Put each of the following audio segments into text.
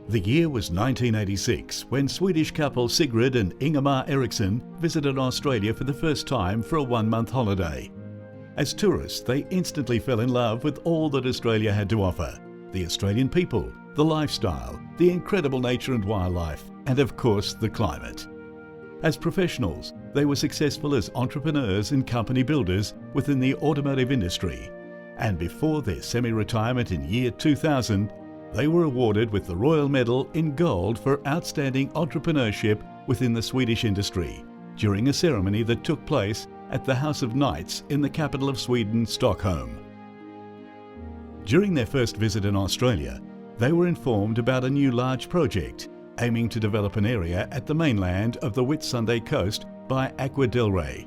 The year was 1986 when Swedish couple Sigrid and Ingemar Eriksson visited Australia for the first time for a one-month holiday. As tourists, they instantly fell in love with all that Australia had to offer: the Australian people, the lifestyle, the incredible nature and wildlife, and of course the climate. As professionals, they were successful as entrepreneurs and company builders within the automotive industry. And before their semi-retirement in year 2000, they were awarded with the Royal Medal in Gold for outstanding entrepreneurship within the Swedish industry during a ceremony that took place at the House of Knights in the capital of Sweden, Stockholm. During their first visit in Australia, they were informed about a new large project aiming to develop an area at the mainland of the Whitsunday coast by Aqua del Rey.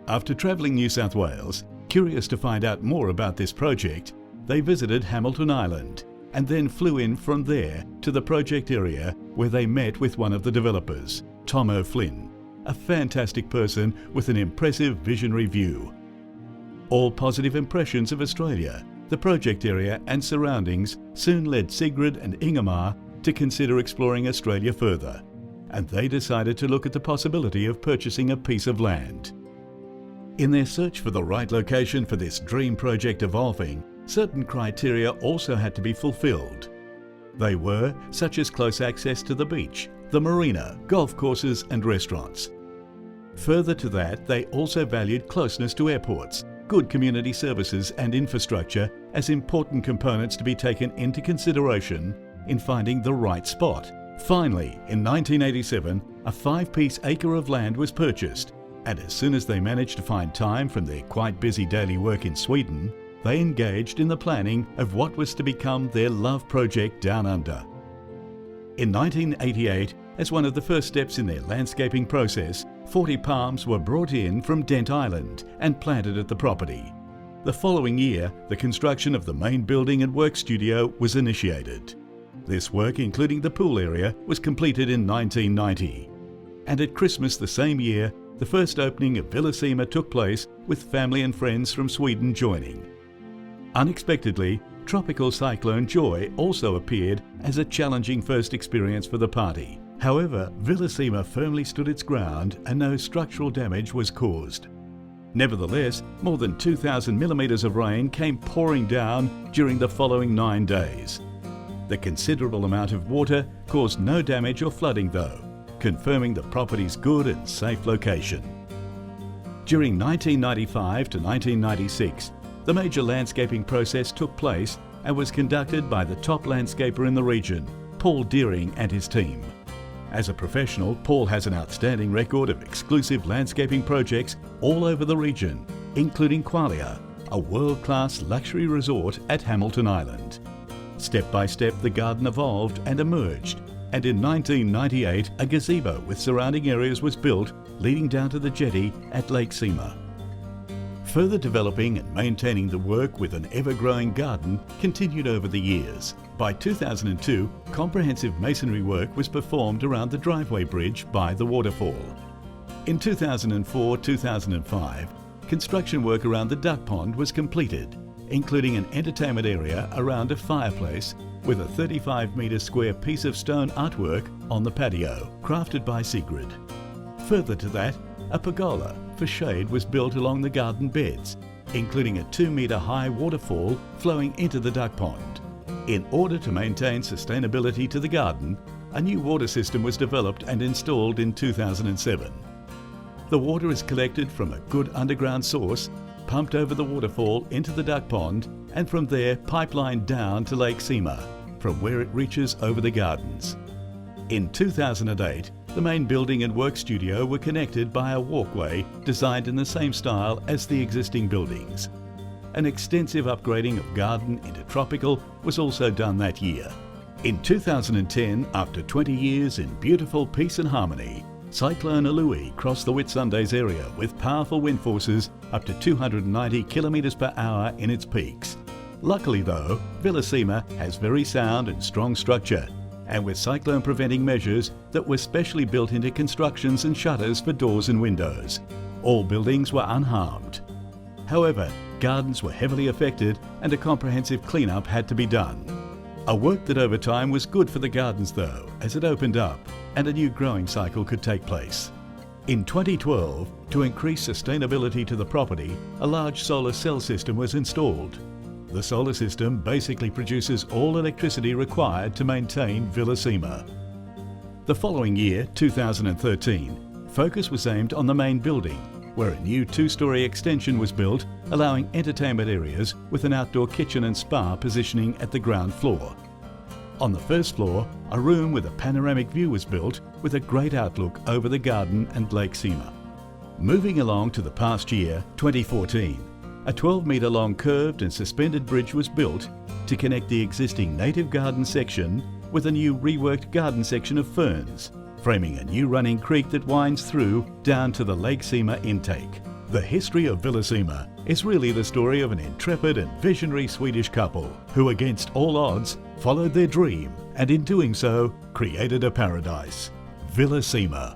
After travelling New South Wales, curious to find out more about this project, they visited Hamilton Island and then flew in from there to the project area where they met with one of the developers, Tom O'Flynn, a fantastic person with an impressive visionary view. All positive impressions of Australia, the project area and surroundings soon led Sigrid and Ingemar to consider exploring Australia further, and they decided to look at the possibility of purchasing a piece of land. In their search for the right location for this dream project evolving, certain criteria also had to be fulfilled. They were such as close access to the beach, the marina, golf courses and restaurants. Further to that, they also valued closeness to airports, good community services and infrastructure as important components to be taken into consideration in finding the right spot. Finally, in 1987, a 5-piece acre of land was purchased, and as soon as they managed to find time from their quite busy daily work in Sweden, they engaged in the planning of what was to become their love project down under. In 1988, as one of the first steps in their landscaping process, 40 palms were brought in from Dent Island and planted at the property. The following year, the construction of the main building and work studio was initiated. This work, including the pool area, was completed in 1990. And at Christmas the same year, the first opening of Villa Simar took place, with family and friends from Sweden joining. Unexpectedly, Tropical Cyclone Joy also appeared as a challenging first experience for the party. However, Villa Simar firmly stood its ground and no structural damage was caused. Nevertheless, more than 2,000 millimetres of rain came pouring down during the following 9 days. The considerable amount of water caused no damage or flooding though, confirming the property's good and safe location. During 1995 to 1996, the major landscaping process took place and was conducted by the top landscaper in the region, Paul Deering and his team. As a professional, Paul has an outstanding record of exclusive landscaping projects all over the region, including Qualia, a world-class luxury resort at Hamilton Island. Step by step, the garden evolved and emerged, and in 1998, a gazebo with surrounding areas was built, leading down to the jetty at Lake Simar. Further developing and maintaining the work with an ever-growing garden continued over the years. By 2002, comprehensive masonry work was performed around the driveway bridge by the waterfall. In 2004-2005, construction work around the duck pond was completed, including an entertainment area around a fireplace with a 35-metre square piece of stone artwork on the patio, crafted by Sigrid. Further to that, a pergola for shade was built along the garden beds, including a 2-metre high waterfall flowing into the duck pond. In order to maintain sustainability to the garden, a new water system was developed and installed in 2007. The water is collected from a good underground source, pumped over the waterfall into the duck pond, and from there pipelined down to Lake Simar, from where it reaches over the gardens. In 2008, the main building and work studio were connected by a walkway designed in the same style as the existing buildings. An extensive upgrading of garden into tropical was also done that year. In 2010, after 20 years in beautiful peace and harmony, Cyclone Alui crossed the Whitsundays area with powerful wind forces up to 290 km per hour in its peaks. Luckily though, Villa Simar has very sound and strong structure, and with cyclone preventing measures that were specially built into constructions and shutters for doors and windows. All buildings were unharmed. However, gardens were heavily affected and a comprehensive clean-up had to be done. A work that over time was good for the gardens though, as it opened up and a new growing cycle could take place. In 2012, to increase sustainability to the property, a large solar cell system was installed. The solar system basically produces all electricity required to maintain Villa Simar. The following year, 2013, focus was aimed on the main building, where a new 2-storey extension was built, allowing entertainment areas with an outdoor kitchen and spa positioning at the ground floor. On the first floor, a room with a panoramic view was built with a great outlook over the garden and Lake Simar. Moving along to the past year, 2014, a 12-metre long curved and suspended bridge was built to connect the existing native garden section with a new reworked garden section of ferns, framing a new running creek that winds through down to the Lake Simar intake. The history of Villa Simar is really the story of an intrepid and visionary Swedish couple who, against all odds, followed their dream and in doing so, created a paradise. Villa Simar.